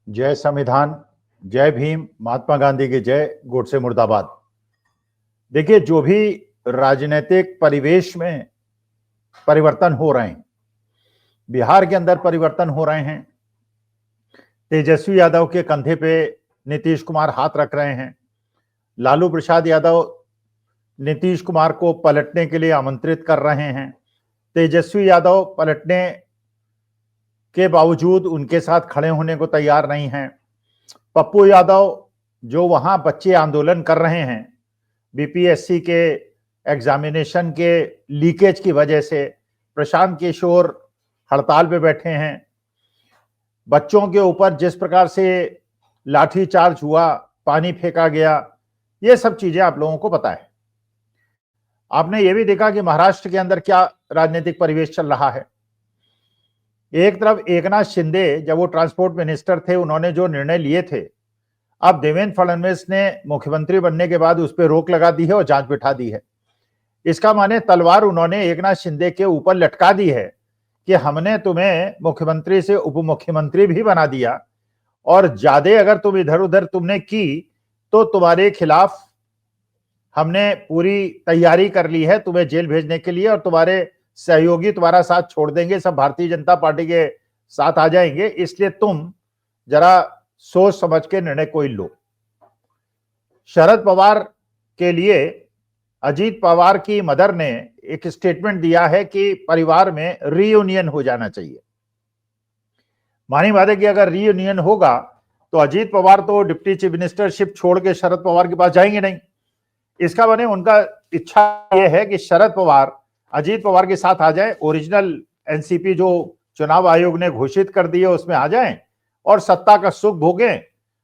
जय संविधान, जय भीम, महात्मा गांधी की जय, गोडसे मुर्दाबाद। देखिए, जो भी राजनीतिक परिवेश में परिवर्तन हो रहे हैं, बिहार के अंदर परिवर्तन हो रहे हैं। तेजस्वी यादव के कंधे पे नीतीश कुमार हाथ रख रहे हैं। लालू प्रसाद यादव नीतीश कुमार को पलटने के लिए आमंत्रित कर रहे हैं। तेजस्वी यादव पलटने के बावजूद उनके साथ खड़े होने को तैयार नहीं हैं। पप्पू यादव जो वहां बच्चे आंदोलन कर रहे हैं बीपीएससी के एग्जामिनेशन के लीकेज की वजह से, प्रशांत किशोर हड़ताल पे बैठे हैं। बच्चों के ऊपर जिस प्रकार से लाठीचार्ज हुआ, पानी फेंका गया, ये सब चीजें आप लोगों को पता है। आपने ये भी देखा कि महाराष्ट्र के अंदर क्या राजनीतिक परिवेश चल रहा है। एक तरफ एकनाथ शिंदे जब वो ट्रांसपोर्ट मिनिस्टर थे, उन्होंने जो निर्णय लिए थे, अब देवेंद्र फडणवीस ने मुख्यमंत्री बनने के बाद उस पर रोक लगा दी है और जांच बिठा दी है। इसका माने तलवार उन्होंने एकनाथ शिंदे के ऊपर लटका दी है कि हमने तुम्हें मुख्यमंत्री से उप मुख्यमंत्री भी बना दिया, और ज्यादा अगर तुम इधर उधर तुमने की तो तुम्हारे खिलाफ हमने पूरी तैयारी कर ली है तुम्हें जेल भेजने के लिए, और तुम्हारे सहयोगी तुम्हारा साथ छोड़ देंगे, सब भारतीय जनता पार्टी के साथ आ जाएंगे। इसलिए तुम जरा सोच समझ के निर्णय कोई लो। शरद पवार के लिए अजीत पवार की मदर ने एक स्टेटमेंट दिया है कि परिवार में रीयूनियन हो जाना चाहिए। मानी बात है कि अगर रीयूनियन होगा तो अजीत पवार तो डिप्टी चीफ मिनिस्टरशिप छोड़ के शरद पवार के पास जाएंगे नहीं। इसका माने उनका इच्छा यह है कि शरद पवार अजीत पवार के साथ आ जाए, ओरिजिनल एनसीपी जो चुनाव आयोग ने घोषित कर दी है उसमें आ जाएं और सत्ता का सुख भोगें,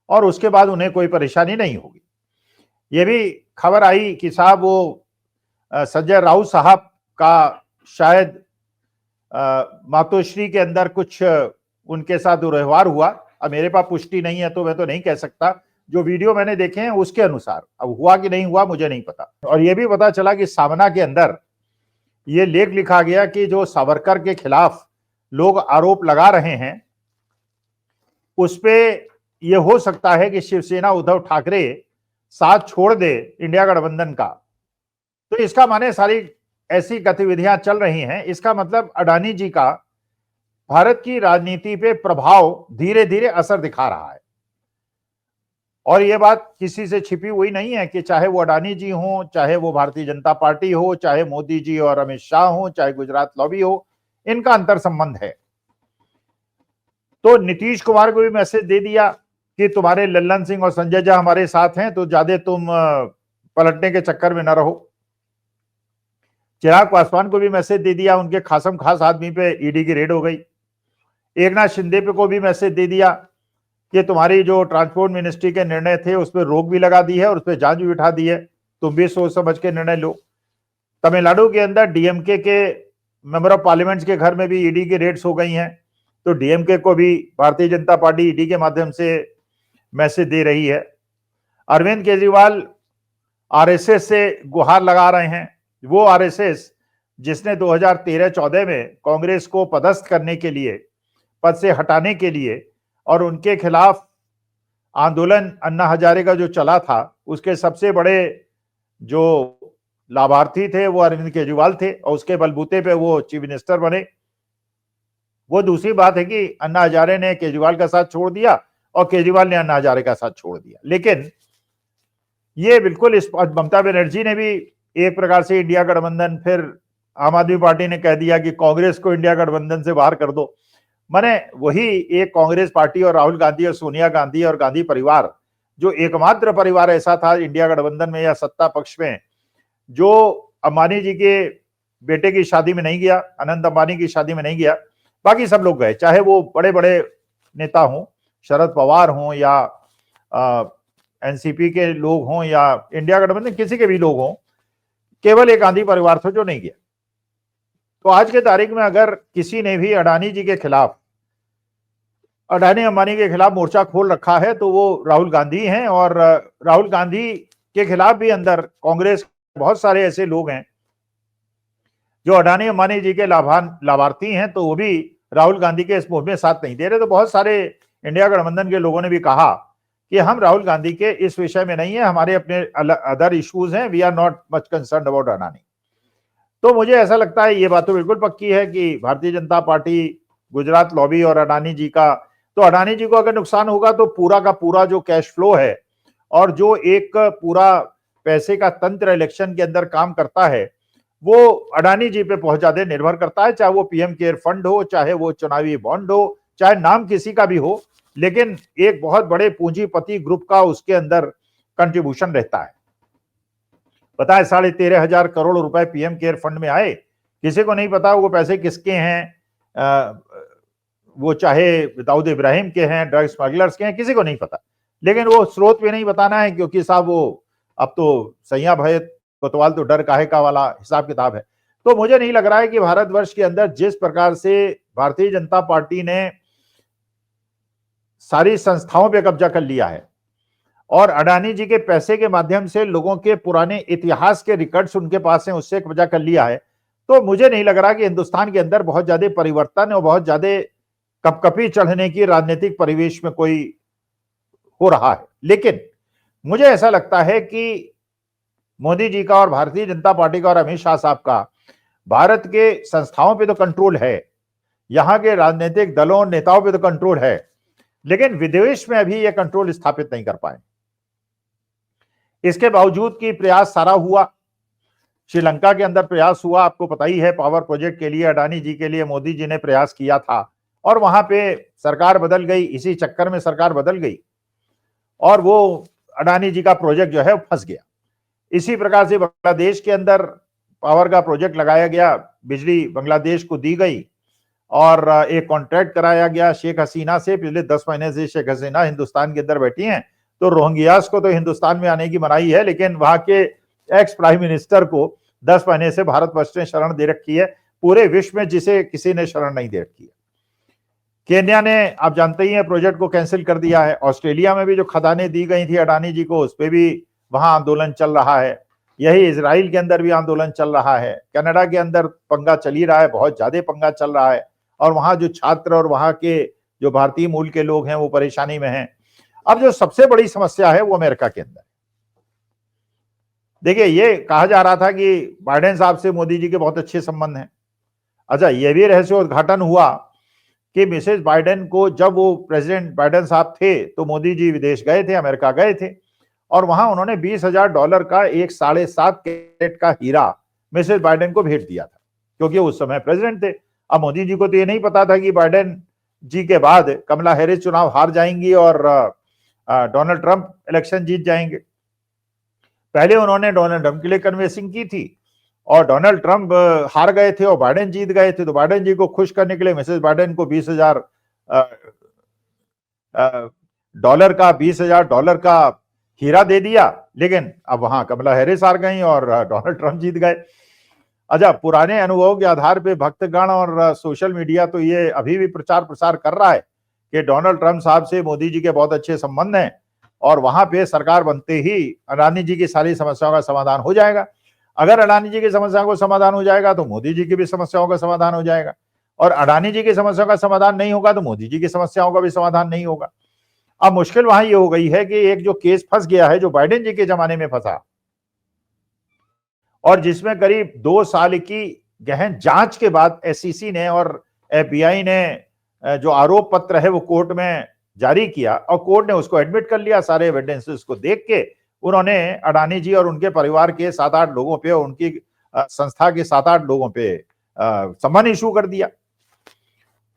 और उसके बाद उन्हें कोई परेशानी नहीं होगी। ये भी खबर आई कि साहब वो संजय राउत साहब का शायद मातोश्री के अंदर कुछ उनके साथ दुर्व्यवहार हुआ। अब मेरे पास पुष्टि नहीं है तो मैं तो नहीं कह सकता, जो वीडियो मैंने देखे हैं उसके अनुसार। अब हुआ कि नहीं हुआ मुझे नहीं पता। और यह भी पता चला कि सामना के अंदर ये लेख लिखा गया कि जो सावरकर के खिलाफ लोग आरोप लगा रहे हैं उस पे ये हो सकता है कि शिवसेना उद्धव ठाकरे साथ छोड़ दे इंडिया गठबंधन का। तो इसका माने सारी ऐसी गतिविधियां चल रही हैं। इसका मतलब अडानी जी का भारत की राजनीति पे प्रभाव धीरे धीरे असर दिखा रहा है। और ये बात किसी से छिपी हुई नहीं है कि चाहे वो अडानी जी हो, चाहे वो भारतीय जनता पार्टी हो, चाहे मोदी जी और अमित शाह हो, चाहे गुजरात लॉबी हो, इनका अंतर संबंध है। तो नीतीश कुमार को भी मैसेज दे दिया कि तुम्हारे लल्लन सिंह और संजय झा हमारे साथ हैं तो ज्यादा तुम पलटने के चक्कर में न रहो। चिराग पासवान को भी मैसेज दे दिया, उनके खासम खास आदमी पे ईडी की रेड हो गई। एकनाथ शिंदे पे को भी मैसेज दे दिया कि तुम्हारी जो ट्रांसपोर्ट मिनिस्ट्री के निर्णय थे उस पर रोक भी लगा दी है और उस पर जांच भी बिठा दी है, तुम भी सोच समझ के निर्णय लो। तमिलनाडु के अंदर डीएमके के मेंबर ऑफ पार्लियामेंट के घर में भी ईडी की रेड्स हो गई हैं, तो डीएमके को भी भारतीय जनता पार्टी ईडी के माध्यम से मैसेज दे रही है। अरविंद केजरीवाल आरएसएस से गुहार लगा रहे हैं। वो आरएसएस जिसने 2013-14 में कांग्रेस को पदस्थ करने के लिए, पद से हटाने के लिए और उनके खिलाफ आंदोलन अन्ना हजारे का जो चला था, उसके सबसे बड़े जो लाभार्थी थे वो अरविंद केजरीवाल थे, और उसके बलबूते पे वो चीफ मिनिस्टर बने। वो दूसरी बात है कि अन्ना हजारे ने केजरीवाल का साथ छोड़ दिया और केजरीवाल ने अन्ना हजारे का साथ छोड़ दिया। लेकिन ये बिल्कुल ममता बनर्जी ने भी एक प्रकार से इंडिया गठबंधन, फिर आम आदमी पार्टी ने कह दिया कि कांग्रेस को इंडिया गठबंधन से बाहर कर दो। माने वही एक कांग्रेस पार्टी और राहुल गांधी और सोनिया गांधी और गांधी परिवार, जो एकमात्र परिवार ऐसा था इंडिया गठबंधन में या सत्ता पक्ष में जो अंबानी जी के बेटे की शादी में नहीं गया, अनंत अंबानी की शादी में नहीं गया, बाकी सब लोग गए। चाहे वो बड़े बड़े नेता हों, शरद पवार हों या एनसीपी के लोग हों या इंडिया गठबंधन किसी के भी लोग हों, केवल एक गांधी परिवार था जो नहीं गया। तो आज के तारीख में अगर किसी ने भी अडानी जी के खिलाफ, अडानी अंबानी के खिलाफ मोर्चा खोल रखा है तो वो राहुल गांधी हैं। और राहुल गांधी के खिलाफ भी अंदर कांग्रेस बहुत सारे ऐसे लोग हैं जो अडानी अंबानी जी के लाभार्थी हैं, तो वो भी राहुल गांधी के इस मुहिम में साथ नहीं दे रहे। तो बहुत सारे इंडिया गठबंधन के लोगों ने भी कहा कि हम राहुल गांधी के इस विषय में नहीं है, हमारे अपने अदर इश्यूज हैं, we are not much concern about Adani. तो मुझे ऐसा लगता है ये बात तो बिल्कुल पक्की है कि भारतीय जनता पार्टी, गुजरात लॉबी और अडानी जी का, तो अडानी जी को अगर नुकसान होगा तो पूरा का पूरा जो कैश फ्लो है और जो एक पूरा पैसे का तंत्र इलेक्शन के अंदर काम करता है वो अडानी जी पे बहुत ज्यादा निर्भर करता है, चाहे वो पीएम केयर फंड हो, चाहे वो चुनावी बॉन्ड हो, चाहे नाम किसी का भी हो, लेकिन एक बहुत बड़े पूंजीपति ग्रुप का उसके अंदर कंट्रीब्यूशन रहता है। पता है 13,500 करोड़ रुपए पीएम केयर फंड में आए, किसी को नहीं पता वो पैसे किसके हैं, वो चाहे दाऊद इब्राहिम के हैं, ड्रग स्मगलर्स के हैं, किसी को नहीं पता। लेकिन वो स्रोत भी नहीं बताना है क्योंकि साहब वो अब तो सैया भय कोतवाल तो डर काहे का वाला हिसाब किताब है। तो मुझे नहीं लग रहा है कि भारतवर्ष के अंदर जिस प्रकार से भारतीय जनता पार्टी ने सारी संस्थाओं पे कब्जा कर लिया है और अडानी जी के पैसे के माध्यम से लोगों के पुराने इतिहास के रिकॉर्ड्स उनके पास हैं, उससे कब्जा कर लिया है, तो मुझे नहीं लग रहा कि हिंदुस्तान के अंदर बहुत ज्यादा परिवर्तन और बहुत ज्यादा कपकपी चढ़ने की राजनीतिक परिवेश में कोई हो रहा है। लेकिन मुझे ऐसा लगता है कि मोदी जी का और भारतीय जनता पार्टी का और अमित शाह साहब का भारत के संस्थाओं पे तो कंट्रोल है, यहां के राजनीतिक दलों और नेताओं पे तो कंट्रोल है, लेकिन विदेश में अभी यह कंट्रोल स्थापित नहीं कर पाए। इसके बावजूद कि प्रयास सारा हुआ, श्रीलंका के अंदर प्रयास हुआ, आपको पता ही है, पावर प्रोजेक्ट के लिए अडानी जी के लिए मोदी जी ने प्रयास किया था और वहां पे सरकार बदल गई, इसी चक्कर में सरकार बदल गई और वो अडानी जी का प्रोजेक्ट जो है फंस गया। इसी प्रकार से बांग्लादेश के अंदर पावर का प्रोजेक्ट लगाया गया, बिजली बांग्लादेश को दी गई और एक कॉन्ट्रैक्ट कराया गया शेख हसीना से। पिछले 10 महीने से शेख हसीना हिंदुस्तान के अंदर बैठी हैं, तो रोहिंग्यास को तो हिंदुस्तान में आने की मनाही है, लेकिन वहां के एक्स प्राइम मिनिस्टर को 10 महीने से भारतवर्ष ने शरण दे रखी है, पूरे विश्व में जिसे किसी ने शरण नहीं दे रखी है। केन्या ने, आप जानते ही हैं, प्रोजेक्ट को कैंसिल कर दिया है। ऑस्ट्रेलिया में भी जो खदानें दी गई थी अडानी जी को, उस पर भी वहां आंदोलन चल रहा है। यही इजराइल के अंदर भी आंदोलन चल रहा है, कनाडा के अंदर पंगा चल ही रहा है, बहुत ज्यादा पंगा चल रहा है और वहां जो छात्र और वहां के जो भारतीय मूल के लोग हैं वो परेशानी में हैं। अब जो सबसे बड़ी समस्या है वो अमेरिका के अंदर। देखिए, ये कहा जा रहा था कि बाइडेन साहब से मोदी जी के बहुत अच्छे संबंध हैं। अच्छा, ये भी रहस्योद्घाटन हुआ कि मिसेज बाइडेन को, जब वो प्रेसिडेंट बाइडेन साहब थे तो मोदी जी विदेश गए थे, अमेरिका गए थे और वहां उन्होंने $20,000 का एक 7.5 कैरेट का हीरा मिसेज बाइडेन को भेंट दिया था, क्योंकि उस समय प्रेसिडेंट थे। अब मोदी जी को तो ये नहीं पता था कि बाइडेन जी के बाद कमला हैरिस चुनाव हार जाएंगी और डोनाल्ड ट्रंप इलेक्शन जीत जाएंगे। पहले उन्होंने डोनाल्ड ट्रंप के लिए कन्वेंसिंग की थी और डोनाल्ड ट्रंप हार गए थे और बाइडेन जीत गए थे, तो बाइडेन जी को खुश करने के लिए मिसेज बाइडेन को $20,000 का हीरा दे दिया। लेकिन अब वहां कमला हैरिस हार गई और डोनाल्ड ट्रंप जीत गए। अच्छा, पुराने अनुभव के आधार पे भक्तगण और सोशल मीडिया तो ये अभी भी प्रचार प्रसार कर रहा है कि डोनाल्ड ट्रंप साहब से मोदी जी के बहुत अच्छे संबंध हैं और वहां पे सरकार बनते ही अडानी जी की सारी समस्याओं का समाधान हो जाएगा। अगर अडानी जी की समस्याओं का समाधान हो जाएगा तो मोदी जी की भी समस्याओं का समाधान हो जाएगा, और अडानी जी की समस्याओं का समाधान नहीं होगा तो मोदी जी की समस्याओं का भी समाधान नहीं होगा। अब मुश्किल वहां ये हो गई है कि एक जो केस फंस गया है, जो बाइडेन जी के जमाने में फंसा और जिसमें करीब 2 साल की गहन जांच के बाद एसईसी ने और एफबीआई ने जो आरोप पत्र है वो कोर्ट में जारी किया और कोर्ट ने उसको एडमिट कर लिया। सारे एविडेंसेस को देख के उन्होंने अडानी जी और उनके परिवार के 7-8 लोगों पे और उनकी संस्था के 7-8 लोगों पे समन इशू कर दिया।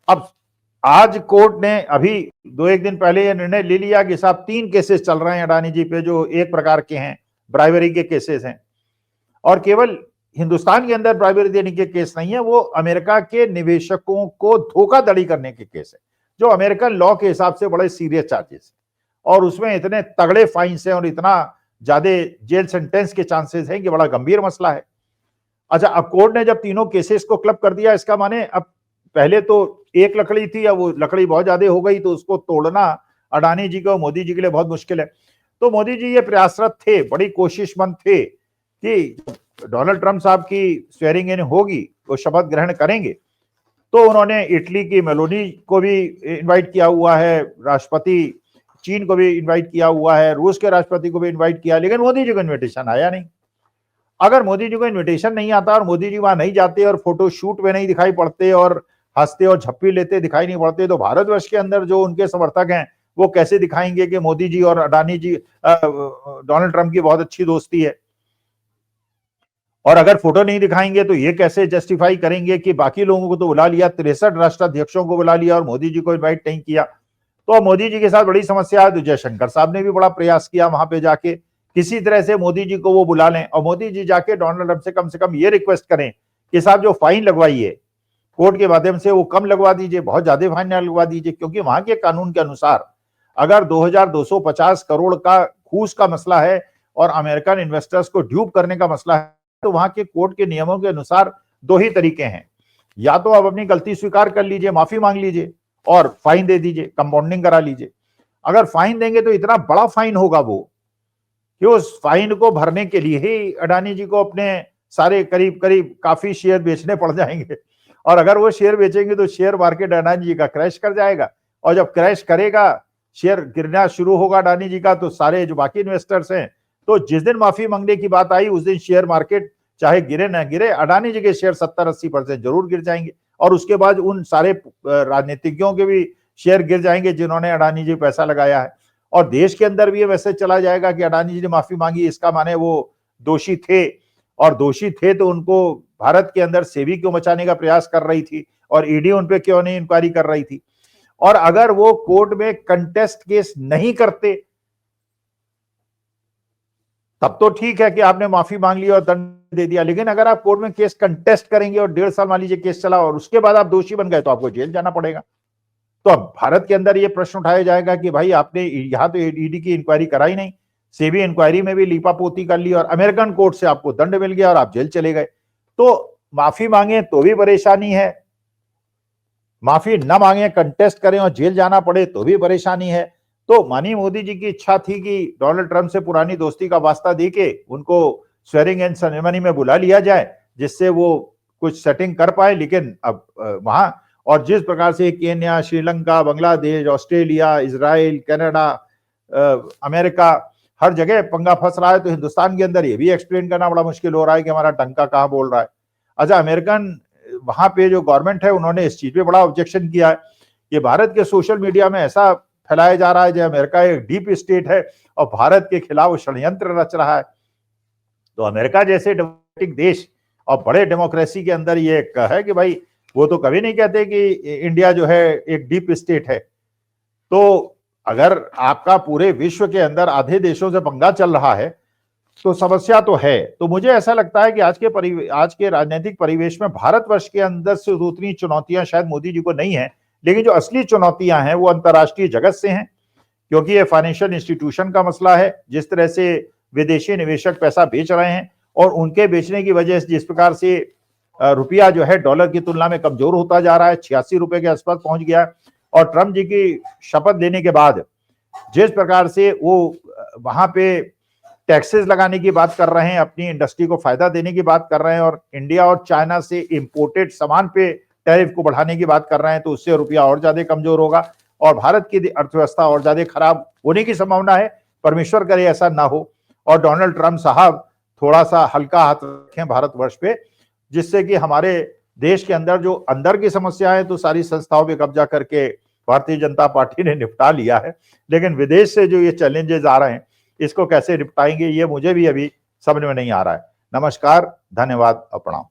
अब आज कोर्ट ने अभी 2-1 दिन पहले यह निर्णय ले लिया कि साहब 3 केसेस चल रहे हैं अडानी जी पे, जो एक प्रकार के हैं, ब्राइबरी के केसेस हैं और केवल हिंदुस्तान के अंदर ब्राइबरी देने के केस नहीं है, वो अमेरिका के निवेशकों को धोखाधड़ी करने के केस है, जो अमेरिकन लॉ के हिसाब से बड़े सीरियस चार्जेस और उसमें इतने तगड़े फाइन्स हैं और इतना ज्यादा जेल सेंटेंस के चांसेस हैं कि बड़ा गंभीर मसला है। अच्छा, अब कोर्ट ने जब तीनों केसेस को क्लब कर दिया, इसका माने अब पहले तो एक लकड़ी थी, अब वो लकड़ी बहुत ज्यादा हो गई, तो उसको तोड़ना अडानी जी को, मोदी जी के लिए बहुत मुश्किल है। तो मोदी जी ये प्रयासरत थे, बड़ी कोशिशमंद थे कि डोनाल्ड ट्रंप साहब की स्वेरिंग इन होगी, वो शपथ ग्रहण करेंगे तो उन्होंने इटली की मेलोनी को भी इनवाइट किया हुआ है, राष्ट्रपति चीन को भी इनवाइट किया हुआ है, रूस के राष्ट्रपति को भी इनवाइट किया, लेकिन मोदी जी को इनविटेशन आया नहीं। अगर मोदी जी को इनविटेशन नहीं आता और मोदी जी वहां नहीं जाते और फोटो शूट में नहीं दिखाई पड़ते और हंसते और झप्पी लेते दिखाई नहीं पड़ते, तो भारतवर्ष के अंदर जो उनके समर्थक हैं वो कैसे दिखाएंगे कि मोदी जी और अडानी जी, डोनाल्ड ट्रंप की बहुत अच्छी दोस्ती है। और अगर फोटो नहीं दिखाएंगे तो ये कैसे जस्टिफाई करेंगे कि बाकी लोगों को तो बुला लिया, 63 राष्ट्राध्यक्षों को बुला लिया और मोदी जी को इन्वाइट नहीं किया। तो मोदी जी के साथ बड़ी समस्या है। तो जयशंकर साहब ने भी बड़ा प्रयास किया वहां पे जाके किसी तरह से मोदी जी को वो बुला लें, और मोदी जी जाके डोनाल्ड ट्रंप से कम ये रिक्वेस्ट करें कि साहब जो फाइन लगवाई है कोर्ट के माध्यम से वो कम लगवा दीजिए, बहुत ज्यादा फाइन ना लगवा दीजिए, क्योंकि वहां के कानून के अनुसार अगर 2250 करोड़ का घूस का मसला है और अमेरिकन इन्वेस्टर्स को ड्यूब करने का मसला है, तो वहां के कोर्ट के नियमों के अनुसार दो ही तरीके हैं, या तो आप अपनी गलती स्वीकार कर लीजिए, माफी मांग लीजिए और फाइन दे दीजिए, कंपाउंडिंग करा लीजिए। अगर फाइन देंगे तो इतना बड़ा फाइन होगा वो कि उस फाइन को भरने के लिए ही अडानी जी को अपने सारे करीब करीब काफी शेयर बेचने पड़ जाएंगे, और अगर वो शेयर बेचेंगे तो शेयर मार्केट अडानी जी का क्रैश कर जाएगा, और जब क्रैश करेगा, शेयर गिरना शुरू होगा अडानी जी का, तो सारे जो बाकी इन्वेस्टर्स हैं, तो जिस दिन माफी मांगने की बात आई उस दिन शेयर मार्केट चाहे गिरे ना गिरे, अडानी जी के शेयर 70-80% जरूर गिर जाएंगे, और उसके बाद उन सारे राजनीतिज्ञों के भी शेयर गिर जाएंगे जिन्होंने अडानी जी पैसा लगाया है। और देश के अंदर भी ये वैसे चला जाएगा कि अडानी जी ने माफी मांगी, इसका माने वो दोषी थे, और दोषी थे तो उनको भारत के अंदर सेबी क्यों मचाने का प्रयास कर रही थी, और ईडी उन पे क्यों नहीं इंक्वायरी कर रही थी। और अगर वो कोर्ट में कंटेस्ट केस नहीं करते तब तो ठीक है कि आपने माफी मांग ली और दंड दे दिया, लेकिन अगर आप कोर्ट में केस कंटेस्ट करेंगे और 1.5 साल मान लीजिए केस चला और उसके बाद आप दोषी बन गए तो आपको जेल जाना पड़ेगा। तो अब भारत के अंदर ये प्रश्न उठाया जाएगा कि भाई आपने यहां तो ईडी की इंक्वायरी कराई नहीं, सेबी इंक्वायरी में भी लीपापोती कर ली और अमेरिकन कोर्ट से आपको दंड मिल गया और आप जेल चले गए। तो माफी मांगे तो भी परेशानी है, माफी न मांगे कंटेस्ट करें और जेल जाना पड़े तो भी परेशानी है। तो माननीय मोदी जी की इच्छा थी कि डोनाल्ड ट्रंप से पुरानी दोस्ती का वास्ता देके उनको स्वेरिंग इन सेरेमनी में बुला लिया जाए, जिससे वो कुछ सेटिंग कर पाए, लेकिन अब वहां और जिस प्रकार से Kenya, Sri Lanka, Bangladesh, Australia, Israel, Canada, America, हर जगह पंगा फंस रहा है, तो हिंदुस्तान के अंदर ये भी एक्सप्लेन करना बड़ा मुश्किल हो रहा है कि हमारा डंका कहाँ बोल रहा है। अच्छा, अमेरिकन वहां पे जो गवर्नमेंट है उन्होंने इस चीज पे बड़ा ऑब्जेक्शन किया है कि भारत के सोशल मीडिया में ऐसा फैलाया जा रहा है जो अमेरिका एक डीप स्टेट है और भारत के खिलाफ षड्यंत्र रच रहा है। तो अमेरिका जैसे डेमोक्रेटिक देश और बड़े डेमोक्रेसी के अंदर ये है कि भाई वो तो कभी नहीं कहते कि इंडिया जो है एक डीप स्टेट है। तो अगर आपका पूरे विश्व के अंदर आधे देशों से पंगा चल रहा है तो समस्या तो है। तो मुझे ऐसा लगता है कि आज के राजनीतिक परिवेश में भारतवर्ष के अंदर से उतनी चुनौतियां शायद मोदी जी को नहीं है, लेकिन जो असली चुनौतियां हैं वो अंतर्राष्ट्रीय जगत से हैं, क्योंकि ये फाइनेंशियल इंस्टीट्यूशन का मसला है। जिस तरह से विदेशी निवेशक पैसा बेच रहे हैं और उनके बेचने की वजह से जिस प्रकार से रुपया जो है डॉलर की तुलना में कमजोर होता जा रहा है, 86 रुपए के आसपास पहुंच गया है। और ट्रंप जी की शपथ लेने के बाद जिस प्रकार से वो वहां पे टैक्सेस लगाने की बात कर रहे हैं, अपनी इंडस्ट्री को फायदा देने की बात कर रहे हैं, और इंडिया और चाइना से इंपोर्टेड सामान पे टैरिफ को बढ़ाने की बात कर रहे हैं, तो उससे रुपया और ज्यादा कमजोर होगा और भारत की अर्थव्यवस्था और ज्यादा खराब होने की संभावना है। परमेश्वर करे ऐसा ना हो और डोनाल्ड ट्रंप साहब थोड़ा सा हल्का हाथ रखें भारतवर्ष पे, जिससे कि हमारे देश के अंदर जो अंदर की समस्याएं तो सारी संस्थाओं पे कब्जा करके भारतीय जनता पार्टी ने निपटा लिया है, लेकिन विदेश से जो ये चैलेंजेस आ रहे हैं इसको कैसे निपटाएंगे ये मुझे भी अभी समझ में नहीं आ रहा है। नमस्कार, धन्यवाद, प्रणाम।